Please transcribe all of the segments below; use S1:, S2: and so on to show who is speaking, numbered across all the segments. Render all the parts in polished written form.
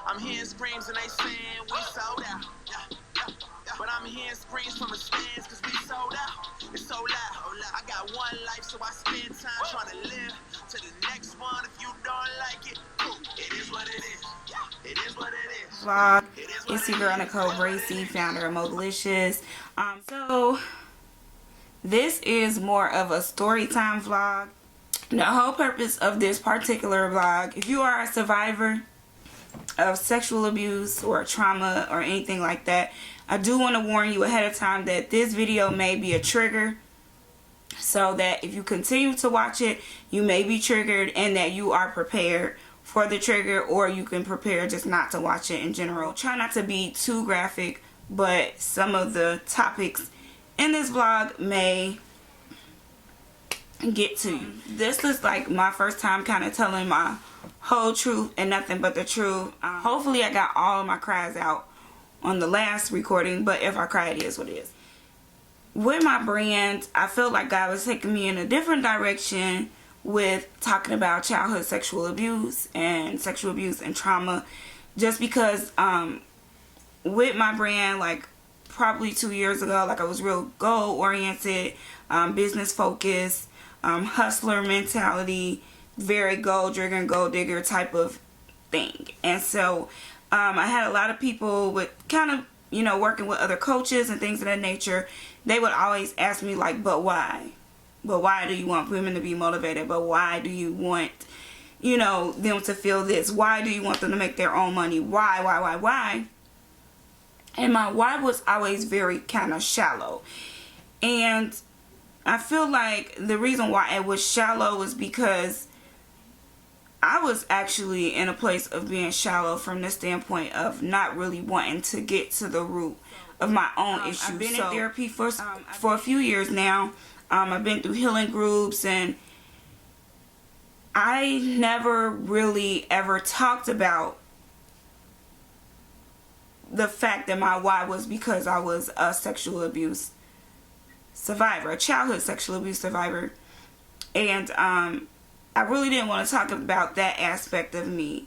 S1: I'm hearing screams and they saying we sold out. But I'm hearing screams from his fans cause we sold out. It's so loud. I got one life, so I spend time trying to live to the next one. If you don't like it, cool. It is what it is. It is what it is.
S2: Vlog. It's your girl Nicole Bracy, founder of Modelicious. So this is more of a story time vlog. The whole purpose of this particular vlog, if you are a survivor of sexual abuse or trauma or anything like that, I do want to warn you ahead of time that this video may be a trigger, so that if you continue to watch it, you may be triggered, and that you are prepared for the trigger, or you can prepare just not to watch it in general. Try not to be too graphic, but some of the topics in this vlog may get to you. This is like my first time kind of telling my whole truth and nothing but the truth. Hopefully I got all of my cries out on the last recording, but if I cry, it is what it is. With my brand, I feel like God was taking me in a different direction with talking about childhood sexual abuse and trauma, just because with my brand, like probably 2 years ago, like I was real goal oriented, business focused, hustler mentality, very gold digger type of thing. And so I had a lot of people with kind of, you know, working with other coaches and things of that nature. They would always ask me like, but why? But why do you want women to be motivated? But why do you want, you know, them to feel this? Why do you want them to make their own money? Why? And my why was always very kind of shallow. And I feel like the reason why it was shallow was because I was actually in a place of being shallow from the standpoint of not really wanting to get to the root of my own issues. I've been in therapy for a few years now. I've been through healing groups, and I never really ever talked about the fact that my why was because I was a sexual abuse survivor, a childhood sexual abuse survivor. And I really didn't want to talk about that aspect of me.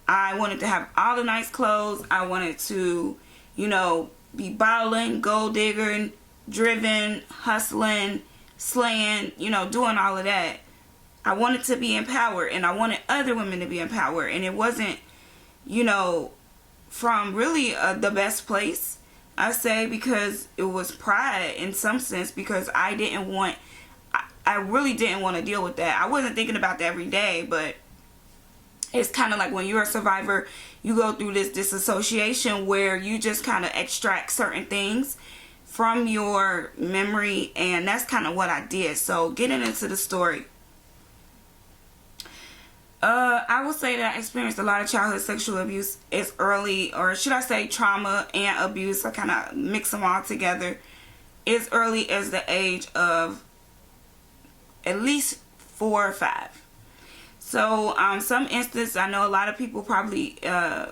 S2: I wanted to have all the nice clothes. I wanted to, you know, be bottling, gold digging, driven, hustling, slaying, you know, doing all of that. I wanted to be empowered, and I wanted other women to be empowered. And it wasn't, you know, from really the best place, I say, because it was pride in some sense, because I really didn't want to deal with that. I wasn't thinking about that every day, but it's kind of like when you're a survivor, you go through this disassociation where you just kind of extract certain things from your memory, and that's kind of what I did. So getting into the story, I will say that I experienced a lot of childhood sexual abuse as early, or should I say trauma and abuse, I kind of mix them all together, as early as the age of at least 4 or 5. So some instances, I know a lot of people probably,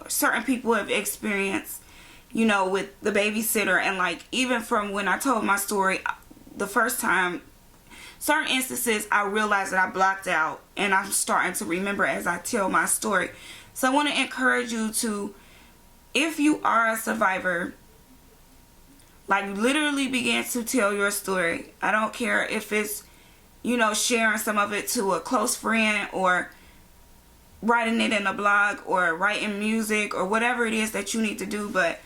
S2: certain people have experienced, you know, with the babysitter, and like even from when I told my story the first time, certain instances I realized that I blocked out, and I'm starting to remember as I tell my story. So I want to encourage you to, if you are a survivor, like literally begin to tell your story. I don't care if it's, you know, sharing some of it to a close friend, or writing it in a blog, or writing music, or whatever it is that you need to do, but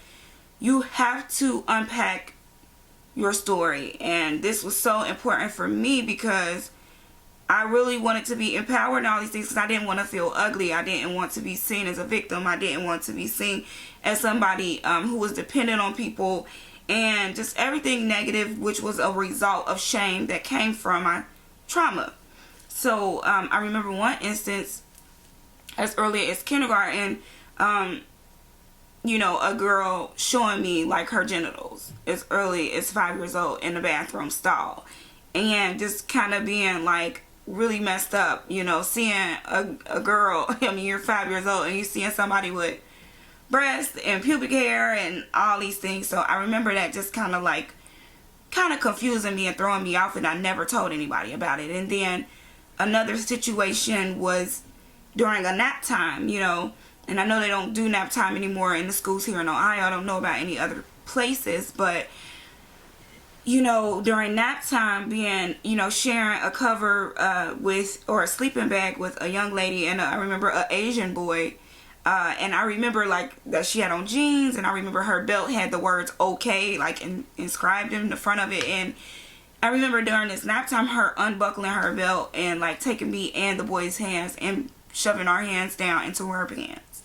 S2: you have to unpack your story. And this was so important for me because I really wanted to be empowered and all these things, because I didn't want to feel ugly. I didn't want to be seen as a victim. I didn't want to be seen as somebody who was dependent on people, and just everything negative, which was a result of shame that came from my trauma. So I remember one instance as early as kindergarten, you know, a girl showing me like her genitals as early as 5 years old in the bathroom stall, and just kind of being like really messed up, you know, seeing a girl, I mean, you're 5 years old and you're seeing somebody with breasts and pubic hair and all these things. So I remember that just kind of confusing me and throwing me off, and I never told anybody about it. And then another situation was during a nap time, you know, and I know they don't do nap time anymore in the schools here in Ohio. I don't know about any other places, but you know, during nap time, being, you know, sharing a cover with, or a sleeping bag with a young lady, and I remember an Asian boy, and I remember like that she had on jeans, and I remember her belt had the words "okay" like inscribed in the front of it, and I remember during this nap time her unbuckling her belt and like taking me and the boy's hands and shoving our hands down into her pants.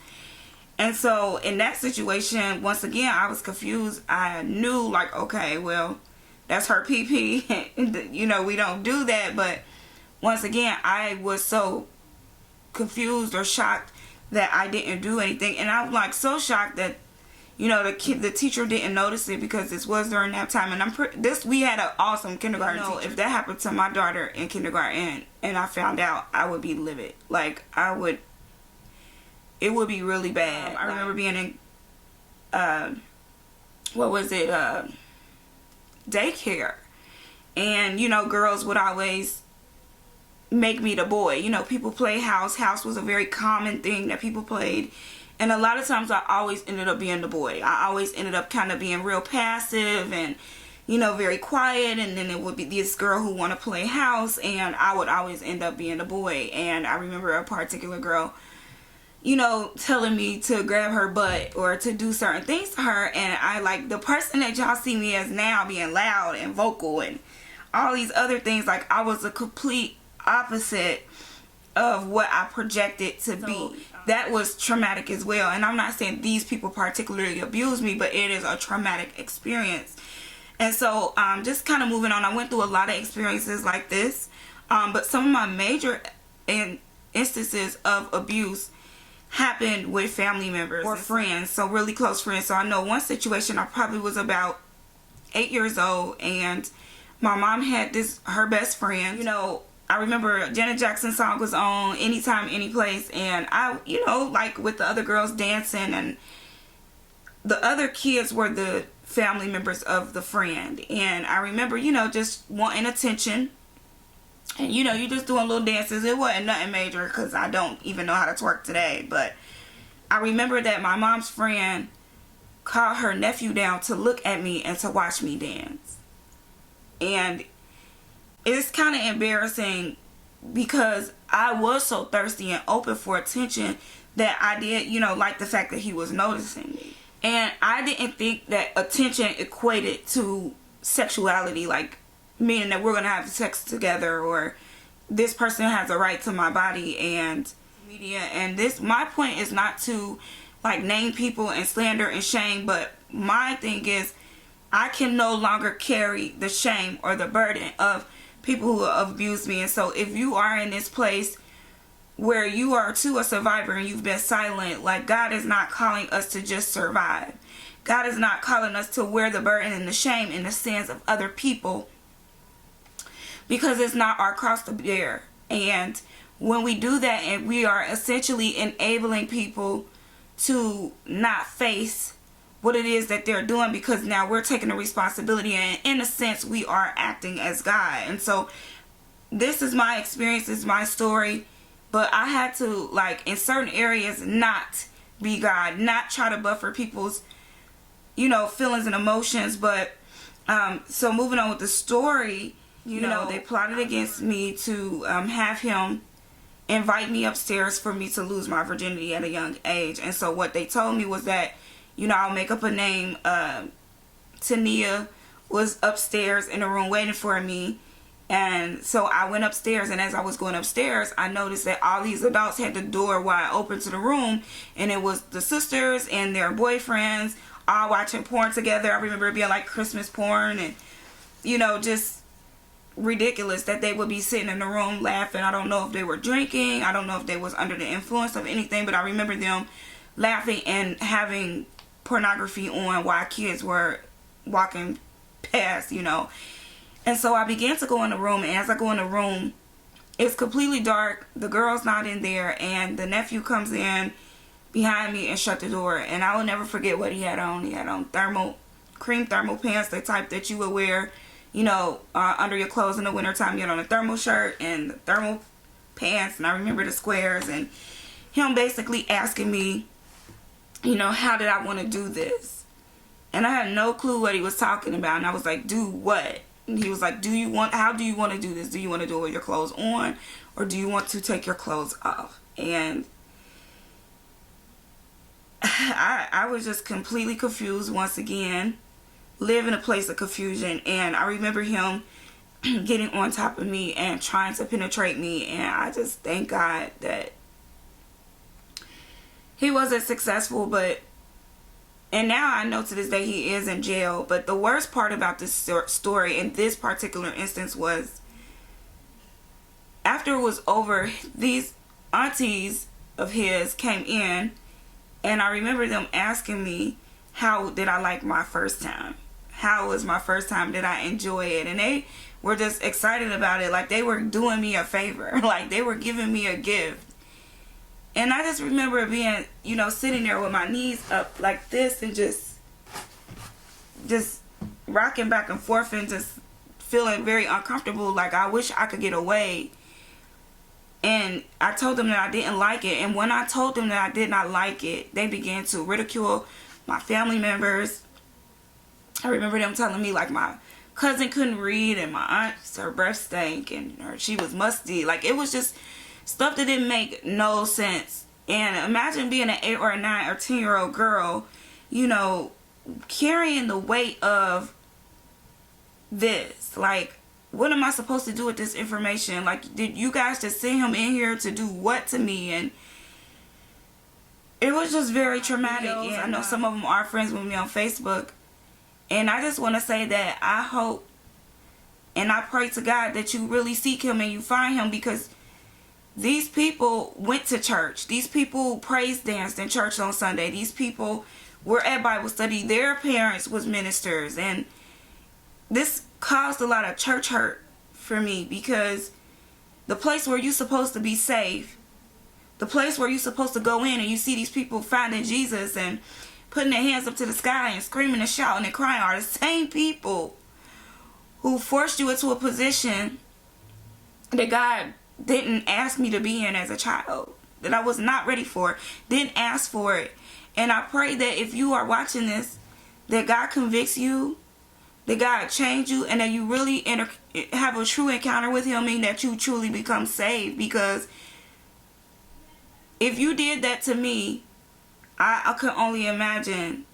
S2: And so in that situation, once again, I was confused. I knew like, okay, well, that's her pee. You know, we don't do that. But once again, I was so confused or shocked that I didn't do anything. And I was like so shocked that, you know, the teacher didn't notice it, because this was during nap time. And we had an awesome kindergarten teacher. If that happened to my daughter in kindergarten and I found out, I would be livid. Like, it would be really bad. I remember being in, daycare, and you know, girls would always make me the boy. You know, people play house. House was a very common thing that people played, and a lot of times I always ended up being the boy. I always ended up kind of being real passive and, you know, very quiet, and then it would be this girl who want to play house, and I would always end up being the boy. And I remember a particular girl, you know, telling me to grab her butt or to do certain things to her, and I, like, the person that y'all see me as now, being loud and vocal and all these other things, like, I was a complete opposite of what I projected to be. That was traumatic as well. And I'm not saying these people particularly abused me, but it is a traumatic experience. And so just kind of moving on, I went through a lot of experiences like this, but some of my major instances of abuse happened with family members or friends, so really close friends. So I know one situation, I probably was about 8 years old, and my mom had her best friend. You know, I remember Janet Jackson's song was on Anytime, Anyplace, and I, you know, like with the other girls dancing, and the other kids were the family members of the friend. And I remember, you know, just wanting attention. And, you know, you just doing little dances. It wasn't nothing major, because I don't even know how to twerk today. But I remember that my mom's friend called her nephew down to look at me and to watch me dance. And it's kind of embarrassing, because I was so thirsty and open for attention that I did, you know, like the fact that he was noticing me. And I didn't think that attention equated to sexuality, like, meaning that we're gonna have sex together, or this person has a right to my body and media. And my point is not to like name people and slander and shame, but my thing is, I can no longer carry the shame or the burden of people who have abused me. And so if you are in this place where you are too a survivor and you've been silent, like, God is not calling us to just survive. God is not calling us to wear the burden and the shame and the sins of other people, because it's not our cross to bear. And when we do that, and we are essentially enabling people to not face what it is that they're doing, because now we're taking the responsibility, and in a sense we are acting as God. And so this is my experience, this is my story, but I had to, like, in certain areas, not be God, not try to buffer people's, you know, feelings and emotions. But so moving on with the story, you know, they plotted against me to have him invite me upstairs for me to lose my virginity at a young age. And so what they told me was that, you know, I'll make up a name. Tania was upstairs in the room waiting for me. And so I went upstairs, and as I was going upstairs, I noticed that all these adults had the door wide open to the room, and it was the sisters and their boyfriends all watching porn together. I remember it being like Christmas porn, and, you know, just ridiculous that they would be sitting in the room laughing. I don't know if they were drinking. I don't know if they was under the influence of anything, but I remember them laughing and having pornography on while kids were walking past, you know. And so I began to go in the room, and as I go in the room, it's completely dark. The girl's not in there, and the nephew comes in behind me and shut the door. And I will never forget what he had on. He had on cream thermal pants, the type that you would wear, you know, under your clothes in the wintertime. You had on a thermal shirt and the thermal pants, and I remember the squares, and him basically asking me how did I want to do this? And I had no clue what he was talking about. And I was like, do what? And he was like, how do you want to do this? Do you want to do it with your clothes on? Or do you want to take your clothes off? And I was just completely confused once again. Live in a place of confusion. And I remember him getting on top of me and trying to penetrate me. And I just thank God that he wasn't successful. And now I know to this day he is in jail. But the worst part about this story in this particular instance was, after it was over, these aunties of his came in, and I remember them asking me, how did I like my first time? How was my first time? Did I enjoy it? And they were just excited about it, like they were doing me a favor, like they were giving me a gift. And I just remember being, sitting there with my knees up like this and just rocking back and forth and just feeling very uncomfortable, like I wish I could get away. And I told them that I didn't like it. And when I told them that I did not like it, they began to ridicule my family members. I remember them telling me, like, my cousin couldn't read and my aunt, her breath stank and she was musty. Like, it was just stuff that didn't make no sense. And imagine being an 8 or a 9 or 10-year-old girl, carrying the weight of this. Like, what am I supposed to do with this information? Like, did you guys just send him in here to do what to me? And it was just very traumatic. And I know some of them are friends with me on Facebook. And I just want to say that I hope and I pray to God that you really seek him and you find him, because these people went to church. These people praise danced in church on Sunday. These people were at Bible study. Their parents was ministers. And this caused a lot of church hurt for me, because the place where you're supposed to be safe, the place where you're supposed to go in and you see these people finding Jesus and putting their hands up to the sky and screaming and shouting and crying, are the same people who forced you into a position that God didn't ask me to be in as a child, that I was not ready for, didn't ask for it. And I pray that if you are watching this, that God convicts you, that God change you, and that you really have a true encounter with him, and that you truly become saved. Because if you did that to me, I could only imagine,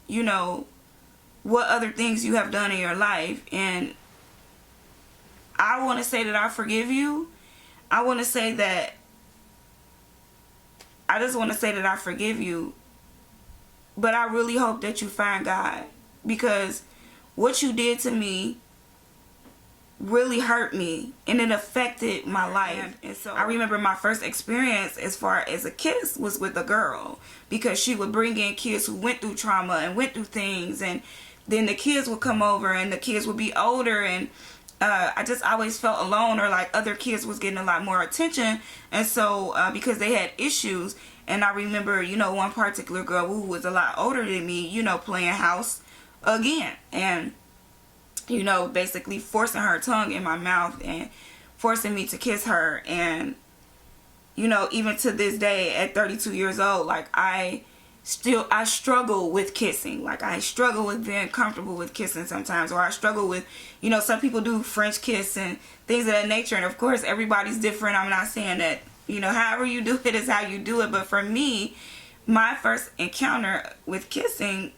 S2: what other things you have done in your life. And I want to say that I forgive you. I just want to say that I forgive you. But I really hope that you find God, because what you did to me really hurt me, and it affected my life. And so I remember my first experience as far as a kiss was with a girl, because she would bring in kids who went through trauma and went through things, and then the kids would come over and the kids would be older, and I just always felt alone, or like other kids was getting a lot more attention. And so because they had issues. And I remember, one particular girl who was a lot older than me, playing house again, and basically forcing her tongue in my mouth and forcing me to kiss her. And even to this day at 32 years old, like I struggle with kissing. Like I struggle with being comfortable with kissing sometimes, or I struggle with, some people do French kiss and things of that nature. And of course everybody's different. I'm not saying that, however you do it is how you do it. But for me, my first encounter with kissing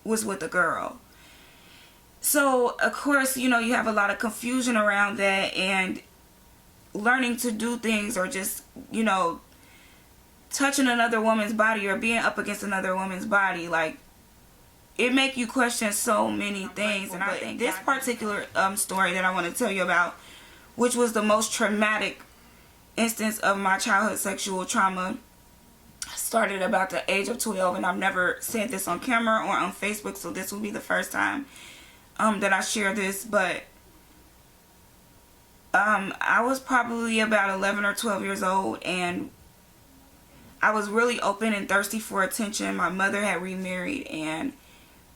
S2: was with a girl. So, of course, you have a lot of confusion around that, and learning to do things, or just, touching another woman's body or being up against another woman's body, like, it make you question so many things. And I think this particular story that I want to tell you about, which was the most traumatic instance of my childhood sexual trauma, started about the age of 12, and I've never said this on camera or on Facebook, so this will be the first time that I share this. But I was probably about 11 or 12 years old, and I was really open and thirsty for attention. My mother had remarried, and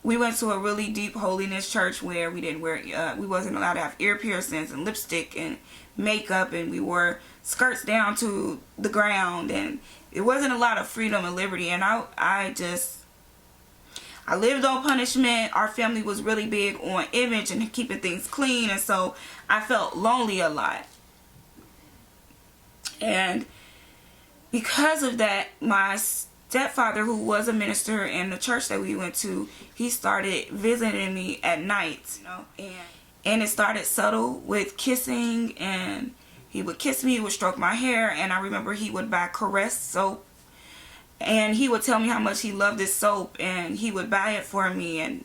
S2: we went to a really deep holiness church where we didn't wear, we wasn't allowed to have ear piercings and lipstick and makeup, and we wore skirts down to the ground, and it wasn't a lot of freedom and liberty. And I just I lived on punishment. Our family was really big on image and keeping things clean, and so I felt lonely a lot. And because of that, my stepfather, who was a minister in the church that we went to, he started visiting me at night, and it started subtle with kissing, and he would kiss me, he would stroke my hair, and I remember he would buy Caress soap, and he would tell me how much he loved this soap, and he would buy it for me. And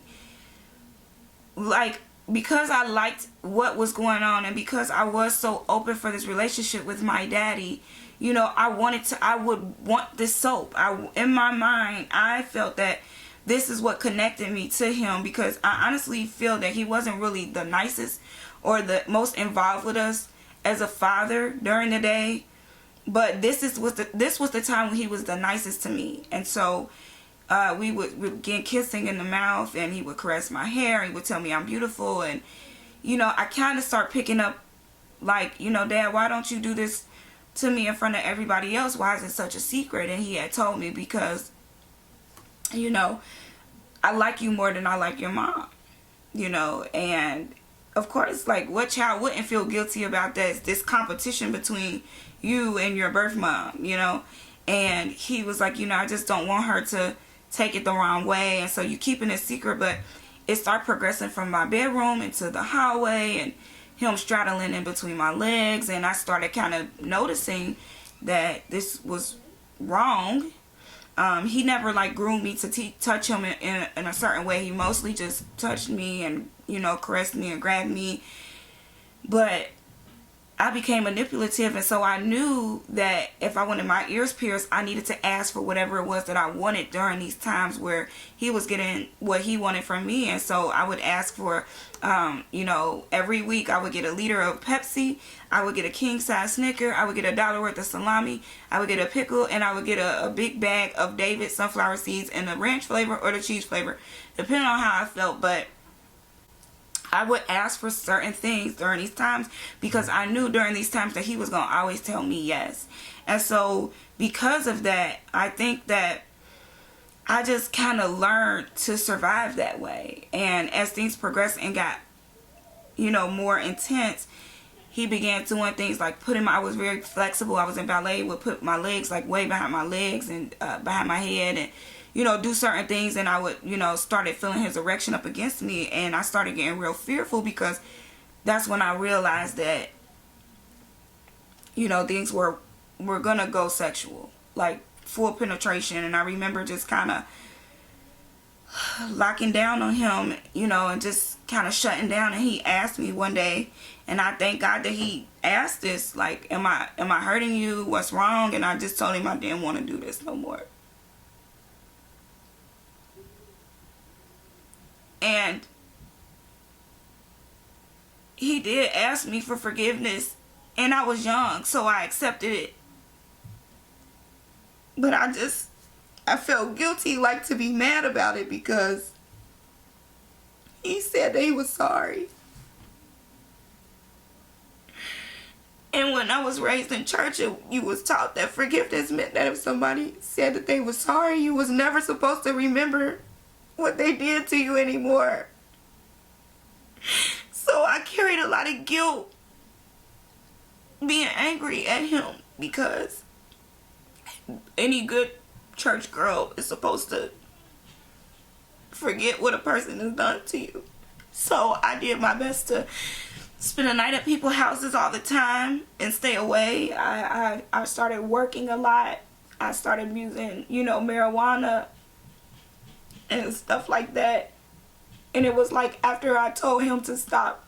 S2: like, because I liked what was going on, and because I was so open for this relationship with my daddy, I would want this soap. In my mind, I felt that this is what connected me to him, because I honestly feel that he wasn't really the nicest or the most involved with us as a father during the day. But this was the time when he was the nicest to me. And so we would begin kissing in the mouth, and he would caress my hair, and he would tell me I'm beautiful. And I kind of start picking up, like, Dad, why don't you do this to me in front of everybody else? Why is it such a secret? And he had told me, because I like you more than I like your mom. And of course, like, what child wouldn't feel guilty about that? This competition between you and your birth mom, and he was like, I just don't want her to take it the wrong way, and so you keeping it secret. But it started progressing from my bedroom into the hallway, and him straddling in between my legs, and I started kind of noticing that this was wrong. He never like groomed me to touch him in a certain way. He mostly just touched me and caressed me and grabbed me. But I became manipulative, and so I knew that if I wanted my ears pierced, I needed to ask for whatever it was that I wanted during these times where he was getting what he wanted from me. And so I would ask for, every week I would get a liter of Pepsi, I would get a king size Snicker, I would get $1 worth of salami, I would get a pickle, and I would get a big bag of David sunflower seeds in the ranch flavor or the cheese flavor, depending on how I felt. But I would ask for certain things during these times, because I knew during these times that he was going to always tell me yes. And so because of that, I think that I just kind of learned to survive that way. And as things progressed and got, more intense, he began doing things like I was very flexible. I was in ballet, would put my legs like way behind my legs and behind my head, and do certain things, and I would, started feeling his erection up against me, and I started getting real fearful, because that's when I realized that, things were gonna go sexual, like full penetration. And I remember just kind of locking down on him, and just kind of shutting down. And he asked me one day, and I thank God that he asked this, like, am I hurting you? What's wrong? And I just told him I didn't want to do this no more. And he did ask me for forgiveness, and I was young, so I accepted it. But I felt guilty, like, to be mad about it, because he said that he was sorry. And when I was raised in church, you was taught that forgiveness meant that if somebody said that they were sorry, you was never supposed to remember what they did to you anymore. So I carried a lot of guilt being angry at him, because any good church girl is supposed to forget what a person has done to you. So I did my best to spend the night at people's houses all the time and stay away. I started working a lot. I started using, marijuana and stuff like that. And it was like after I told him to stop,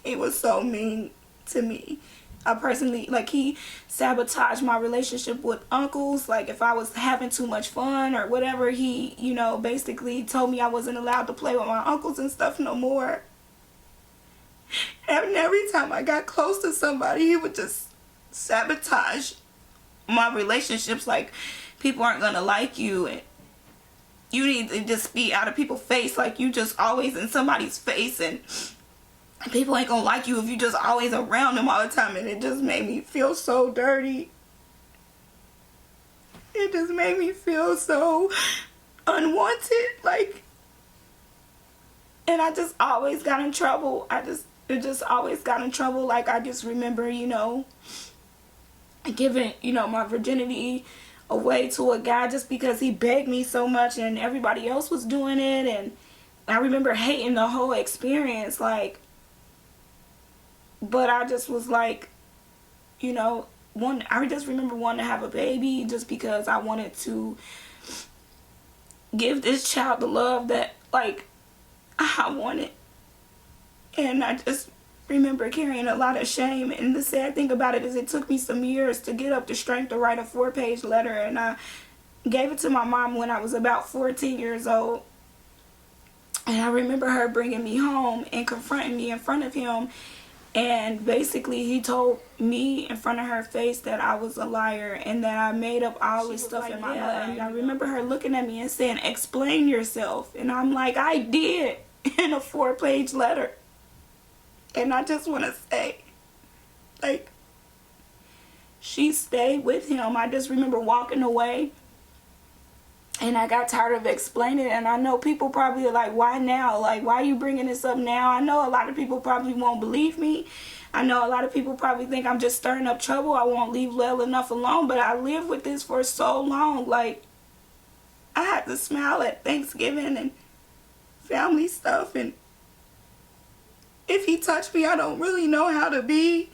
S2: he was so mean to me. I personally, like, he sabotaged my relationship with uncles. Like, if I was having too much fun or whatever, he, basically told me I wasn't allowed to play with my uncles and stuff no more. And every time I got close to somebody, he would just sabotage my relationships. Like, people aren't gonna like you, and you need to just be out of people's face. Like, you just always in somebody's face, and people ain't gonna like you if you just always around them all the time. And it just made me feel so dirty. It just made me feel so unwanted, like, and I just always got in trouble. It just always got in trouble. Like, I just remember, giving, my virginity away to a guy just because he begged me so much and everybody else was doing it. And I remember hating the whole experience, like, but I just was like, I just remember wanting to have a baby just because I wanted to give this child the love that, like, I wanted. And I just remember carrying a lot of shame. And the sad thing about it is it took me some years to get up the strength to write a 4-page letter. And I gave it to my mom when I was about 14 years old. And I remember her bringing me home and confronting me in front of him. And basically he told me in front of her face that I was a liar and that I made up all this stuff in my mind. And I remember her looking at me and saying, "Explain yourself." And I'm like, I did, in a 4-page letter. And I just want to say, like, she stayed with him. I just remember walking away. And I got tired of explaining it. And I know people probably are like, why now? Like, why are you bringing this up now? I know a lot of people probably won't believe me. I know a lot of people probably think I'm just stirring up trouble. I won't leave well enough alone. But I lived with this for so long. Like, I had to smile at Thanksgiving and family stuff. And if he touched me, I don't really know how to be.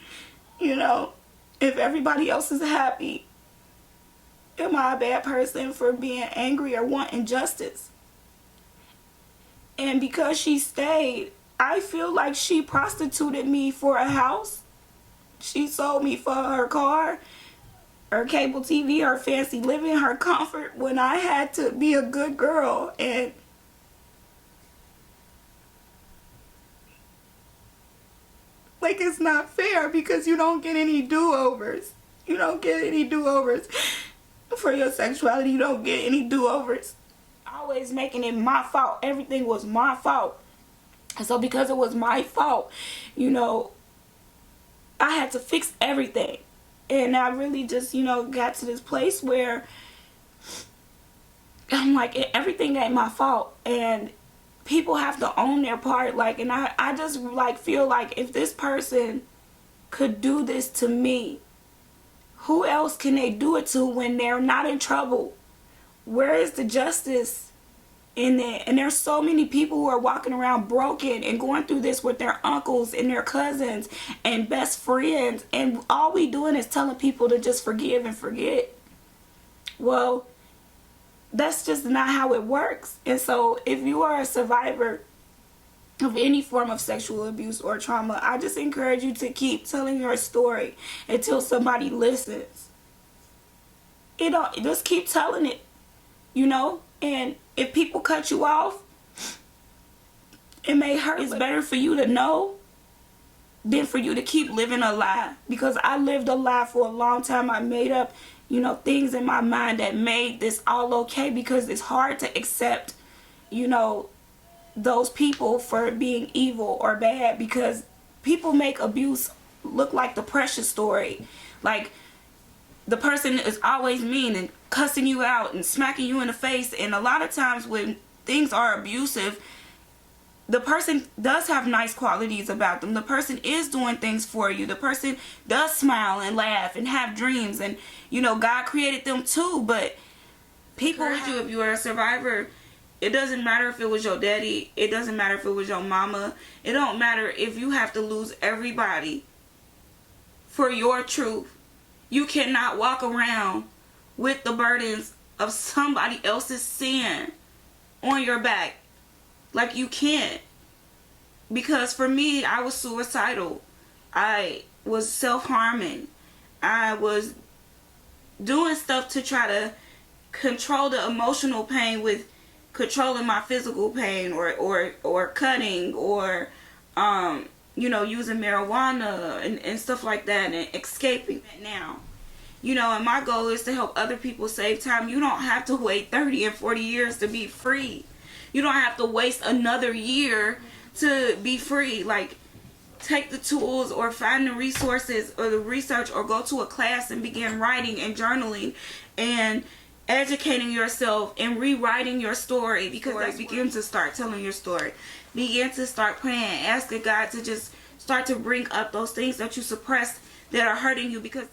S2: If everybody else is happy, am I a bad person for being angry or wanting justice? And because she stayed, I feel like she prostituted me for a house. She sold me for her car, her cable TV, her fancy living, her comfort, when I had to be a good girl. And like, it's not fair because you don't get any do-overs. You don't get any do-overs. For your sexuality, you don't get any do-overs. Always making it my fault. Everything was my fault. And so because it was my fault, I had to fix everything. And I really just, got to this place where I'm like, everything ain't my fault. And people have to own their part. Like, and I just, like, feel like if this person could do this to me, who else can they do it to when they're not in trouble? Where is the justice in it? And there's so many people who are walking around broken and going through this with their uncles and their cousins and best friends. And all we doing is telling people to just forgive and forget. Well, that's just not how it works. And so if you are a survivor of any form of sexual abuse or trauma, I just encourage you to keep telling your story until somebody listens. Just keep telling it, and if people cut you off, it may hurt. It's better for you to know than for you to keep living a lie, because I lived a lie for a long time. I made up, things in my mind that made this all okay, because it's hard to accept, those people for being evil or bad, because people make abuse look like the precious story. Like, the person is always mean and cussing you out and smacking you in the face. And a lot of times when things are abusive, the person does have nice qualities about them. The person is doing things for you. The person does smile and laugh and have dreams. And, God created them too. But people, if you are a survivor, it doesn't matter if it was your daddy. It doesn't matter if it was your mama. It don't matter if you have to lose everybody for your truth. You cannot walk around with the burdens of somebody else's sin on your back. Like, you can't. Because for me, I was suicidal. I was self-harming. I was doing stuff to try to control the emotional pain with controlling my physical pain, or cutting, or using marijuana and stuff like that, and escaping it now. And my goal is to help other people save time. You don't have to wait 30 and 40 years to be free. You don't have to waste another year to be free. Like, take the tools or find the resources or the research or go to a class and begin writing and journaling and educating yourself and rewriting your story, because begin to start telling your story. Begin to start praying, asking God to just start to bring up those things that you suppressed that are hurting you, because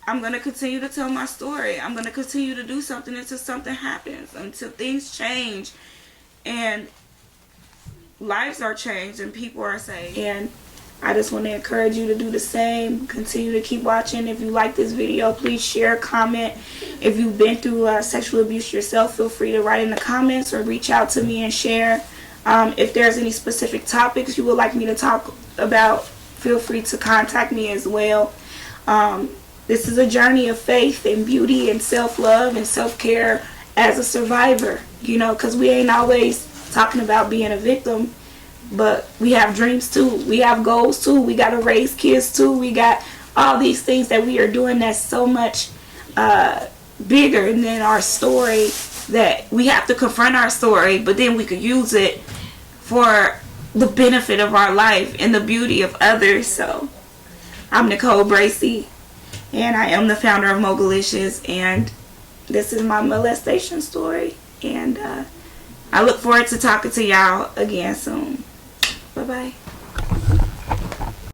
S2: I'm going to continue to tell my story. I'm going to continue to do something until something happens, until things change and lives are changed and people are saved. And I just want to encourage you to do the same. Continue to keep watching. If you like this video, please share, comment. If you've been through sexual abuse yourself, feel free to write in the comments or reach out to me and share. If there's any specific topics you would like me to talk about, feel free to contact me as well. This is a journey of faith and beauty and self-love and self-care as a survivor, you know, because we ain't always talking about being a victim. But we have dreams too. We have goals too. We got to raise kids too. We got all these things that we are doing that's so much bigger than our story, that we have to confront our story, but then we could use it for the benefit of our life and the beauty of others. So I'm Nicole Bracy, and I am the founder of Mogulicious, and this is my molestation story. And I look forward to talking to y'all again soon. Bye-bye.